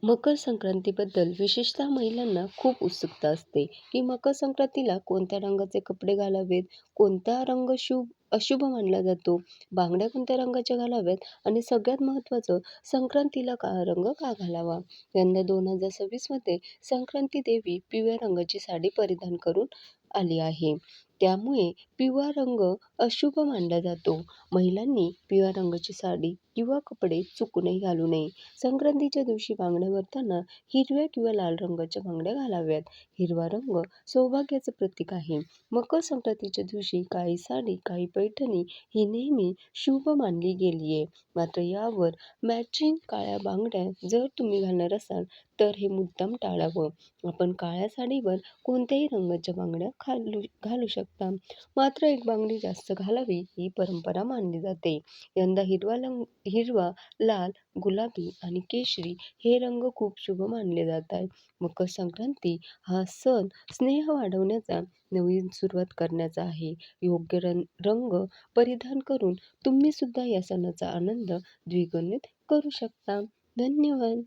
मकर संक्रांतीबद्दल विशेषतः महिलांना खूप उत्सुकता असते, की मकर संक्रांतीला कोणत्या रंगाचे कपडे घालावेत, कोणता रंग अशुभ मानला जातो, बांगड्या कोणत्या रंगाच्या घालाव्यात आणि सगळ्यात महत्त्वाचं संक्रांतीला काळा रंग का घालावा? यंदा 2026 मध्ये संक्रांती देवी पिवळ्या रंगाची साडी परिधान करून आली आहे. त्यामुळे पिवळा रंग अशुभ मानला जातो. महिलांनी पिवळ्या रंगाची साडी किंवा कपडे चुकूनही घालू नये. संक्रांतीच्या दिवशी बांगड्या भरताना हिरव्या किंवा लाल रंगाच्या बांगड्या घालाव्यात. हिरवा रंग सौभाग्याचं प्रतीक आहे. मकर संक्रांतीच्या दिवशी काळी साडी, काळी पैठणी ही नेहमी शुभ मानली गेली आहे. मात्र यावर मॅचिंग काळ्या बांगड्या जर तुम्ही घालणार असाल तर हे मुद्दाम टाळावं. आपण काळ्या साडीवर कोणत्याही रंगाच्या बांगड्या घालू शकता. मात्र एक बांगडी जास्त घालावी ही परंपरा मानली जाते. यंदा हिरवा, लाल, गुलाबी आणि केशरी हे रंग खूप शुभ मानले जात आहेत. मकर संक्रांती हा सण स्नेह वाढवण्याचा, नवीन सुरुवात करण्याचा आहे. योग्य रंग परिधान करून तुम्ही सुद्धा या सणाचा आनंद द्विगुणित करू शकता. धन्यवाद.